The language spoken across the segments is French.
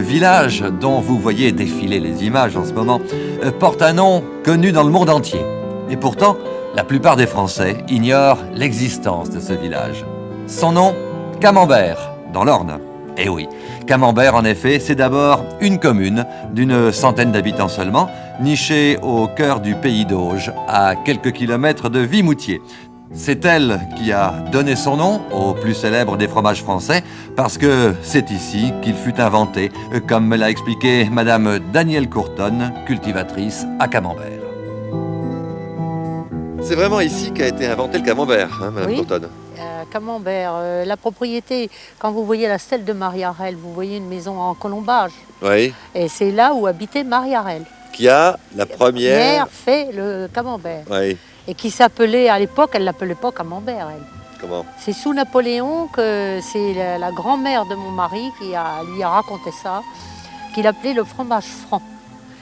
village dont vous voyez défiler les images en ce moment porte un nom connu dans le monde entier. Et pourtant, la plupart des Français ignorent l'existence de ce village. Son nom, Camembert, dans l'Orne. Eh oui, Camembert, en effet, c'est d'abord une commune d'une centaine d'habitants seulement, nichée au cœur du pays d'Auge, à quelques kilomètres de Vimoutiers. C'est elle qui a donné son nom au plus célèbre des fromages français, parce que c'est ici qu'il fut inventé, comme me l'a expliqué Madame Danielle Courtonne, cultivatrice à Camembert. C'est vraiment ici qu'a été inventé le camembert, hein, Madame Courtonne. Camembert, la propriété, quand vous voyez la stèle de Marie-Arelle, vous voyez une maison en colombage. Oui. Et c'est là où habitait Marie-Arelle. Qui a la première fait le camembert. Oui. Et qui s'appelait, à l'époque, elle ne l'appelait pas camembert, elle. Comment? C'est sous Napoléon que c'est la grand-mère de mon mari qui lui a raconté ça, qu'il appelait le fromage franc.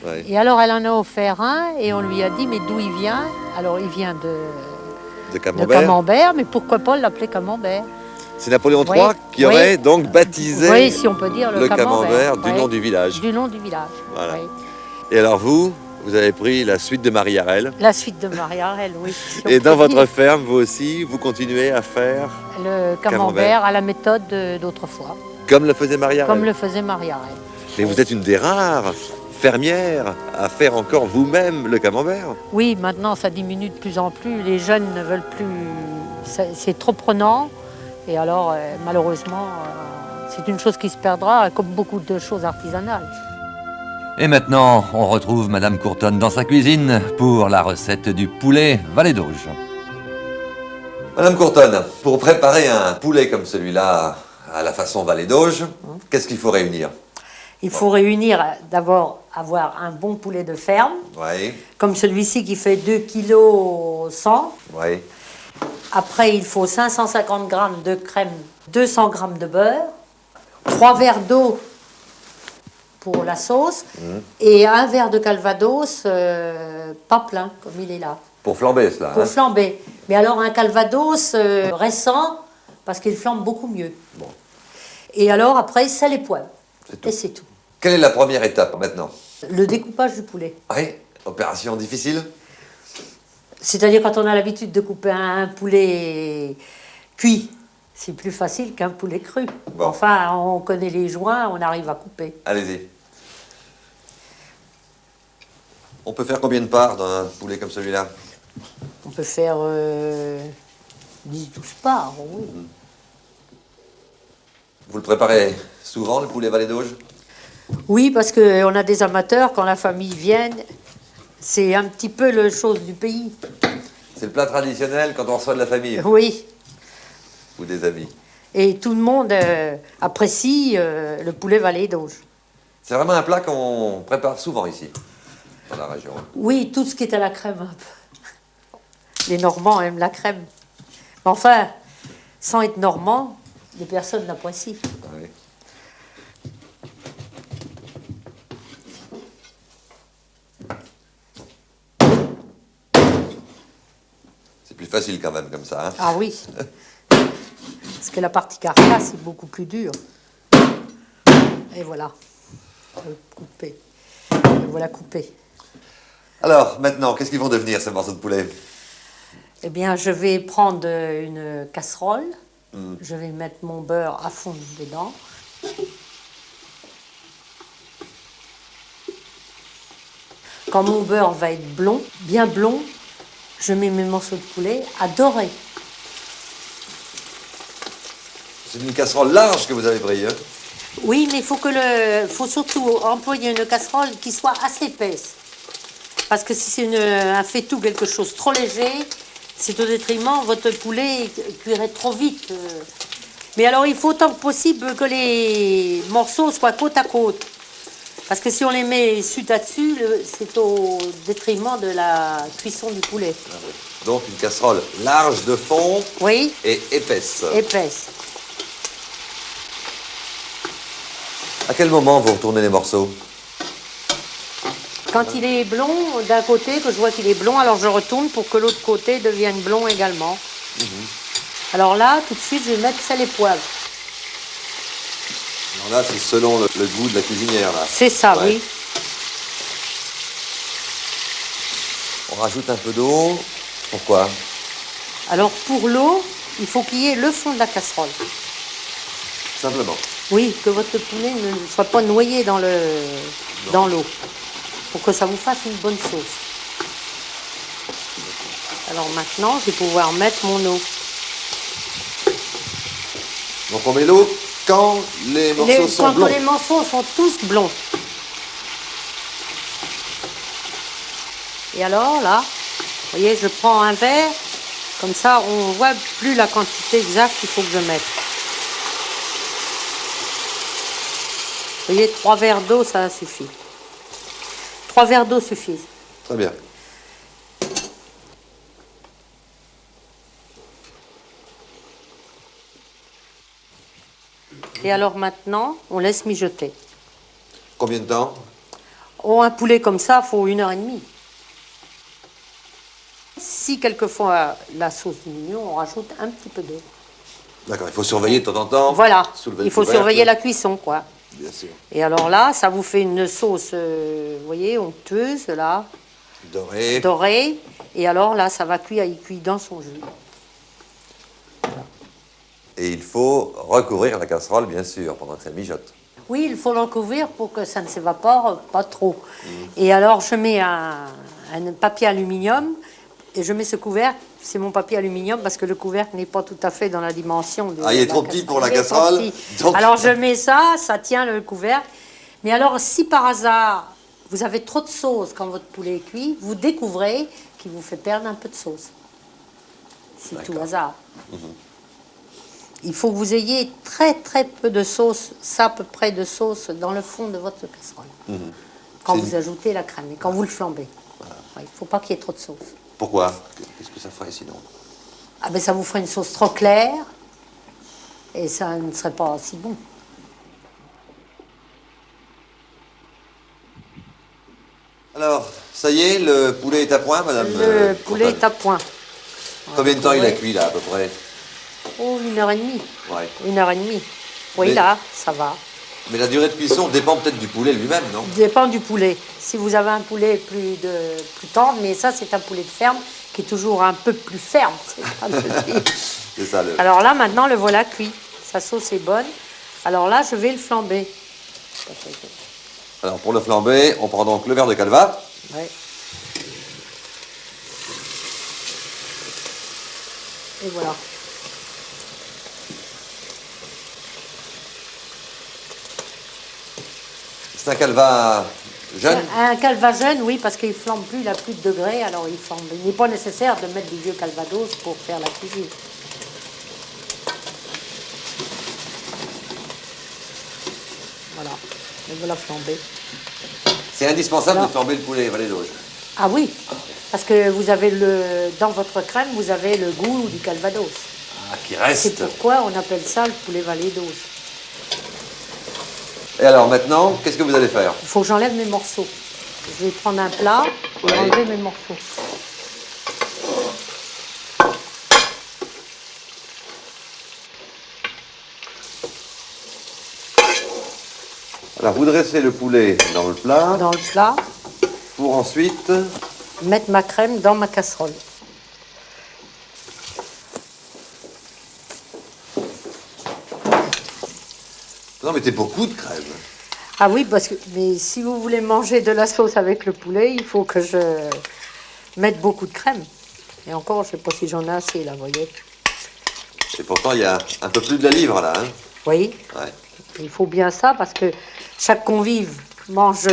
Oui. Et alors elle en a offert un et on lui a dit mais d'où il vient? Alors il vient de Camembert, mais pourquoi pas l'appeler Camembert? C'est Napoléon III qui aurait donc baptisé si on peut dire, le Camembert du nom du village. Du nom du village. Voilà. Oui. Et alors vous avez pris la suite de Marie-Arelle. La suite de Marie-Arelle, oui. Si et dans votre ferme, vous aussi, vous continuez à faire le camembert à la méthode d'autrefois. Comme le faisait Marie-Arelle. Comme le faisait Marie-Arelle. Mais vous êtes une des rares fermière à faire encore vous-même le camembert. Oui, maintenant ça diminue de plus en plus. Les jeunes ne veulent plus. C'est trop prenant. Et alors, malheureusement, c'est une chose qui se perdra, comme beaucoup de choses artisanales. Et maintenant, on retrouve Madame Courtonne dans sa cuisine pour la recette du poulet Vallée d'Auge. Madame Courtonne, pour préparer un poulet comme celui-là à la façon Vallée d'Auge, qu'est-ce qu'il faut réunir? Il faut réunir, d'abord, avoir un bon poulet de ferme, comme celui-ci qui fait 2,1 kg. Après, il faut 550 g de crème, 200 g de beurre, 3 verres d'eau pour la sauce et un verre de calvados, pas plein, comme il est là. Pour flamber cela. Pour flamber. Mais alors un calvados récent, parce qu'il flambe beaucoup mieux. Bon. Et alors après, sel et poivre. Et c'est tout. Quelle est la première étape maintenant? Le découpage du poulet. Oui, opération difficile? C'est-à-dire quand on a l'habitude de couper un poulet cuit, c'est plus facile qu'un poulet cru. Bon. Enfin, on connaît les joints, on arrive à couper. Allez-y. On peut faire combien de parts dans un poulet comme celui-là? On peut faire 10-12 parts, oui. Vous le préparez souvent, le poulet Vallée d'Auge? Oui, parce qu'on a des amateurs, quand la famille vient, c'est un petit peu la chose du pays. C'est le plat traditionnel quand on reçoit de la famille? Oui. Ou des amis? Et tout le monde apprécie le poulet Vallée d'Auge. C'est vraiment un plat qu'on prépare souvent ici, dans la région. Oui, tout ce qui est à la crème, un peu. Les Normands aiment la crème. Mais enfin, sans être normand, les personnes l'apprécient. Oui. C'est plus facile quand même comme ça. Hein? Ah oui. Parce que la partie carcasse est beaucoup plus dure. Et voilà. Coupé. Le voilà coupé. Alors, maintenant, qu'est-ce qu'ils vont devenir ces morceaux de poulet? Eh bien, je vais prendre une casserole. Je vais mettre mon beurre à fond dedans. Quand mon beurre va être blond, bien blond, je mets mes morceaux de poulet à dorer. C'est une casserole large que vous avez pris, hein? Oui, mais il faut surtout employer une casserole qui soit assez épaisse. Parce que si c'est un faitout, quelque chose trop léger, c'est au détriment, votre poulet cuirait trop vite. Mais alors, il faut autant que possible que les morceaux soient côte à côte. Parce que si on les met dessus à dessus, c'est au détriment de la cuisson du poulet. Donc une casserole large de fond et épaisse. Épaisse. À quel moment vous retournez les morceaux? Quand il est blond d'un côté, que je vois qu'il est blond, alors je retourne pour que l'autre côté devienne blond également. Alors là, tout de suite, je vais mettre sel et poivre. Alors là, c'est selon le goût de la cuisinière, là. C'est ça, Ouais. oui. On rajoute un peu d'eau. Pourquoi? Alors pour l'eau, il faut qu'il y ait le fond de la casserole. Simplement. Oui, que votre poulet ne soit pas noyé dans l'eau. Pour que ça vous fasse une bonne sauce. Alors maintenant, je vais pouvoir mettre mon eau. Donc on met l'eau quand les morceaux sont Quand blonds. les morceaux sont tous blonds. Et alors là, vous voyez, je prends un verre, comme ça on voit plus la quantité exacte qu'il faut que je mette. Vous voyez, 3 verres d'eau, ça suffit. 3 verres d'eau suffisent. Très bien. Et alors maintenant, on laisse mijoter. Combien de temps? Oh, un poulet comme ça, il faut 1h30. Si quelquefois la sauce diminue, on rajoute un petit peu d'eau. D'accord, il faut surveiller de temps en temps. Voilà, Soulever il le faut couvercle. surveiller la cuisson, quoi. Bien sûr. Et alors là, ça vous fait une sauce, vous voyez, onctueuse, là, Doré. dorée. Et alors là, ça va cuire, il cuit dans son jus. Et il faut recouvrir la casserole, bien sûr, pendant que ça mijote. Oui, il faut l'en couvrir pour que ça ne s'évapore pas trop. Et alors, je mets un papier aluminium et je mets ce couvercle. C'est mon papier aluminium parce que le couvercle n'est pas tout à fait dans la dimension de Ah, il est la trop petit pour la Il est trop casserole, petit. donc- Alors, je mets ça tient le couvercle. Mais alors, si par hasard, vous avez trop de sauce quand votre poulet est cuit, vous découvrez qu'il vous fait perdre un peu de sauce. C'est tout hasard. Il faut que vous ayez très très peu de sauce, ça à peu près de sauce dans le fond de votre casserole. Quand C'est vous ajoutez la crème et quand vous le flambez. Ouais, il ne faut pas qu'il y ait trop de sauce. Pourquoi? Qu'est-ce que ça ferait sinon? Ah ben ça vous ferait une sauce trop claire et ça ne serait pas si bon. Alors, ça y est, le poulet est à point, madame? Le poulet est à point. Combien de temps il a Ouais. cuit, là, à peu près? Oh, 1h30. Ouais. 1h30. Oui, Mais- là, ça va. Mais la durée de cuisson dépend peut-être du poulet lui-même, non? Ça dépend du poulet. Si vous avez un poulet plus tendre, mais ça c'est un poulet de ferme qui est toujours un peu plus ferme. C'est pas le petit. C'est ça, le... Alors là, maintenant, le voilà cuit. Sa sauce est bonne. Alors là, je vais le flamber. Alors, pour le flamber, on prend donc le verre de calva. Ouais. Et voilà. C'est un calva jeune. Un calva jeune, oui, parce qu'il ne flambe plus, il n'a plus de degré, alors il flambe. Il n'est pas nécessaire de mettre du vieux calvados pour faire la cuisine. Voilà, le voilà flambé. C'est indispensable Alors- de flamber le poulet, Valet d'Auge. Ah oui, parce que vous avez dans votre crème, vous avez le goût du calvados. Ah, qui C'est reste. pourquoi on appelle ça le poulet Valet d'Auge. Et alors, maintenant, qu'est-ce que vous allez faire? Il faut que j'enlève mes morceaux. Je vais prendre un plat et Ouais. enlever mes morceaux. Alors, vous dressez le poulet dans le plat Dans le plat, pour ensuite... mettre ma crème dans ma casserole. Vous en mettez beaucoup de crème. Ah oui, parce que mais si vous voulez manger de la sauce avec le poulet, il faut que je mette beaucoup de crème. Et encore, je ne sais pas si j'en ai assez là, vous voyez. Et pourtant, il y a un peu plus de la livre, là. Hein? Vous voyez, Ouais. il faut bien ça parce que chaque convive mange.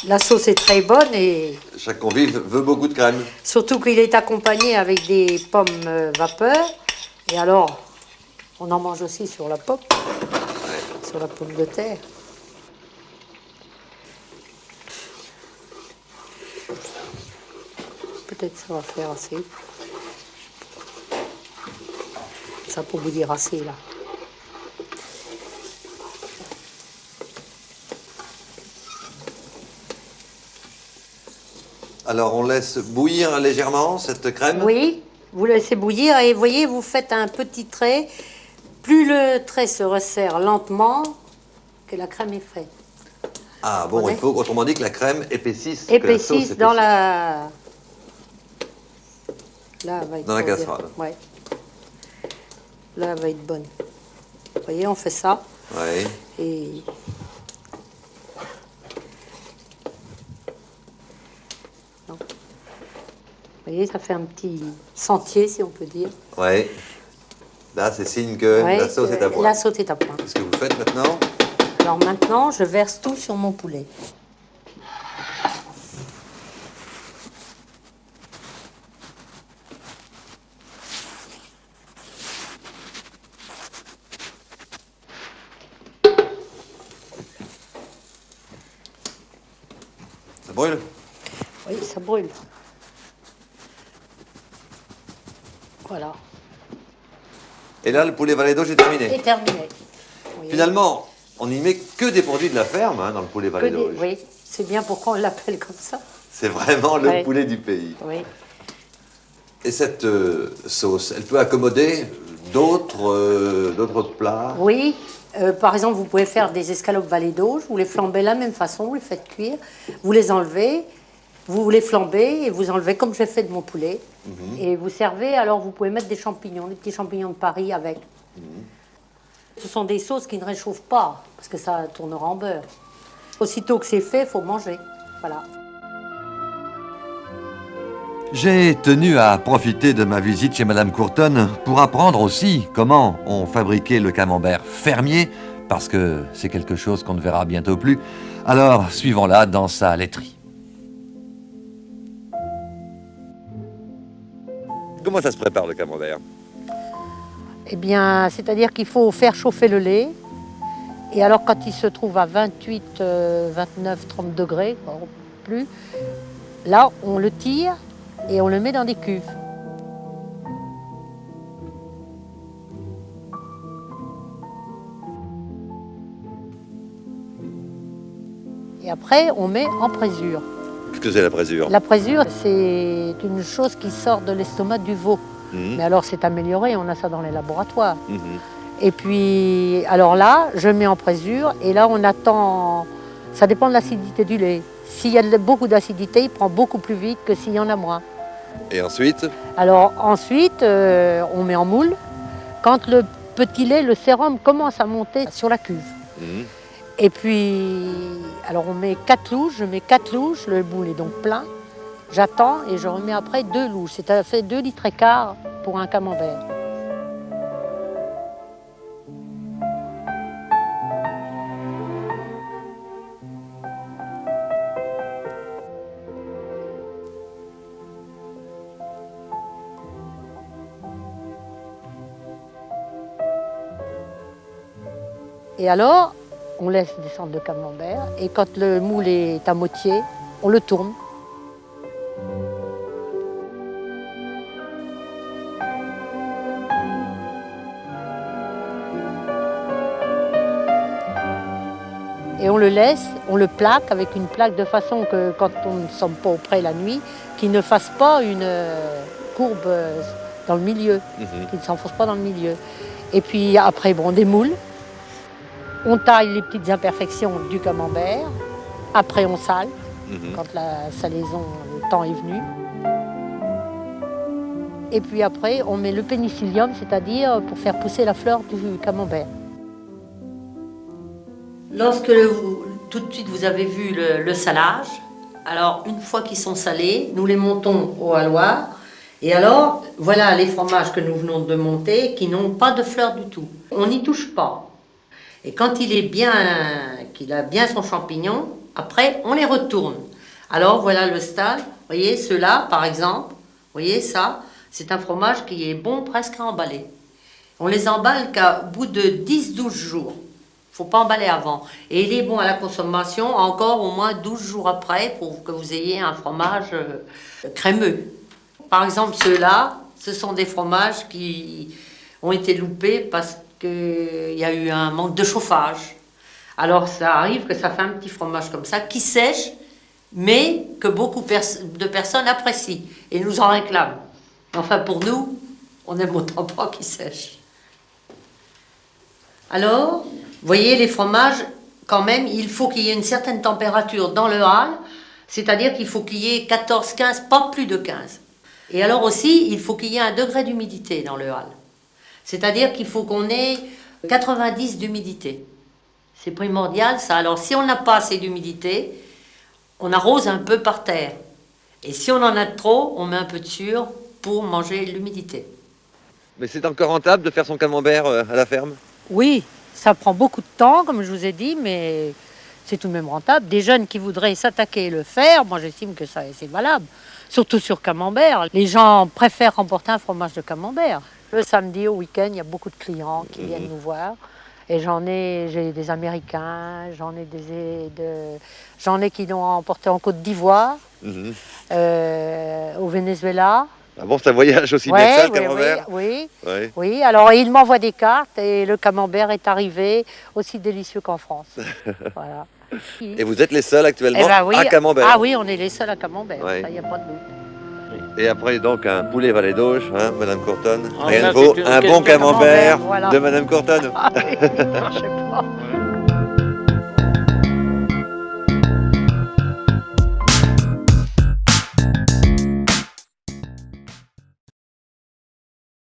La sauce est très bonne et Chaque convive veut beaucoup de crème. surtout qu'il est accompagné avec des pommes vapeur. Et alors, on en mange aussi sur la pomme, sur la pomme de terre. Peut-être ça va faire assez. Ça pour vous dire assez là. Alors, on laisse bouillir légèrement cette crème. Oui, vous laissez bouillir et voyez, vous faites un petit trait Plus le trait se resserre lentement, que la crème est faite. Ah bon, Ouais. il faut autrement dit que la crème épaississe, que la sauce Épaississe dans épaississe. la... Là, elle va être Dans la bonne. casserole. Ouais. Là, elle va être bonne. Vous voyez, on fait ça. Ouais. Et... Non. Vous voyez, ça fait un petit sentier, si on peut dire. Ouais. Là, c'est signe que Ouais, la sauce est à point. La sauce est à point. Qu'est-ce que vous faites maintenant? Alors maintenant, je verse tout sur mon poulet. Ça brûle? Oui, ça brûle. Voilà. Et là, le poulet Valédo, j'ai terminé. Et terminé. Vous voyez. Finalement, on n'y met que des produits de la ferme hein, dans le poulet Que Valédo. des- Oui, c'est bien pourquoi on l'appelle comme ça. C'est vraiment le Ouais. poulet du pays. Oui. Et cette sauce, elle peut accommoder d'autres plats? Oui, par exemple, vous pouvez faire des escalopes Valédo, vous les flambez de la même façon, vous les faites cuire, vous les enlevez, vous les flambez et vous enlevez comme j'ai fait de mon poulet. Et vous servez, alors vous pouvez mettre des champignons, des petits champignons de Paris avec. Ce sont des sauces qui ne réchauffent pas, parce que ça tournera en beurre. Aussitôt que c'est fait, il faut manger. Voilà. J'ai tenu à profiter de ma visite chez Madame Courtonne pour apprendre aussi comment on fabriquait le camembert fermier, parce que c'est quelque chose qu'on ne verra bientôt plus. Alors, suivons-la dans sa laiterie. Comment ça se prépare le camembert? Eh bien, c'est-à-dire qu'il faut faire chauffer le lait. Et alors, quand il se trouve à 28, 29, 30 degrés, voire plus, là, on le tire et on le met dans des cuves. Et après, on met en présure. Qu'est-ce que c'est la présure? La présure, c'est une chose qui sort de l'estomac du veau. Mais alors, c'est amélioré, on a ça dans les laboratoires. Et puis, alors là, je mets en présure et là, on attend. Ça dépend de l'acidité du lait. S'il y a beaucoup d'acidité, il prend beaucoup plus vite que s'il y en a moins. Et ensuite? Alors ensuite, on met en moule. Quand le petit lait, le sérum commence à monter sur la cuve. Et puis, alors on met 4 louches, je mets 4 louches, le moule est donc plein. J'attends et je remets après 2 louches. Ça fait 2 litres et quart pour un camembert. Et alors, on laisse descendre le camembert et quand le moule est à moitié, on le tourne. Et on le laisse, on le plaque avec une plaque de façon que quand on ne sommes pas auprès la nuit, qu'il ne fasse pas une courbe dans le milieu, qu'il ne s'enfonce pas dans le milieu. Et puis après, bon, des moules. On taille les petites imperfections du camembert. Après, on sale, quand la salaison, le temps est venu. Et puis après, on met le pénicillium, c'est-à-dire pour faire pousser la fleur du camembert. Lorsque tout de suite vous avez vu le salage, alors une fois qu'ils sont salés, nous les montons au haloir. Et alors, voilà les fromages que nous venons de monter qui n'ont pas de fleurs du tout. On n'y touche pas. Et quand il est bien, qu'il a bien son champignon, après on les retourne. Alors voilà le stade. Vous voyez, ceux-là par exemple, vous voyez ça, c'est un fromage qui est bon presque à emballer. On les emballe qu'au bout de 10-12 jours. Il ne faut pas emballer avant. Et il est bon à la consommation encore au moins 12 jours après pour que vous ayez un fromage crémeux. Par exemple, ceux-là, ce sont des fromages qui ont été loupés parce qu'il y a eu un manque de chauffage. Alors ça arrive que ça fait un petit fromage comme ça qui sèche, mais que beaucoup de personnes apprécient et nous en réclament. Enfin, pour nous, on aime autant pas qu'il sèche. Alors, vous voyez, les fromages, quand même, il faut qu'il y ait une certaine température dans le hall, c'est-à-dire qu'il faut qu'il y ait 14, 15, pas plus de 15. Et alors aussi, il faut qu'il y ait un degré d'humidité dans le hall. C'est-à-dire qu'il faut qu'on ait 90 d'humidité. C'est primordial, ça. Alors, si on n'a pas assez d'humidité, on arrose un peu par terre. Et si on en a trop, on met un peu de sueur pour manger l'humidité. Mais c'est encore rentable de faire son camembert à la ferme? Oui, ça prend beaucoup de temps, comme je vous ai dit, mais c'est tout de même rentable. Des jeunes qui voudraient s'attaquer et le faire, moi j'estime que ça c'est valable. Surtout sur camembert. Les gens préfèrent remporter un fromage de camembert. Le samedi, au week-end, il y a beaucoup de clients qui viennent nous voir. Et j'ai des Américains, j'en ai qui l'ont emporté en Côte d'Ivoire, au Venezuela. Ah bon, ça voyage aussi bien que ça, le camembert? Oui. Alors, ils m'envoient des cartes et le camembert est arrivé aussi délicieux qu'en France. Voilà. Et vous êtes les seuls actuellement oui. à camembert? Ah oui, on est les seuls à camembert, ça, il n'y a pas de doute. Et après, donc, un poulet Vallée d'Auge, hein, Madame Courton. Ah, Rien là, ne vaut c'est une un bon question de camembert voilà. de Madame Courton. Ah oui, je sais pas.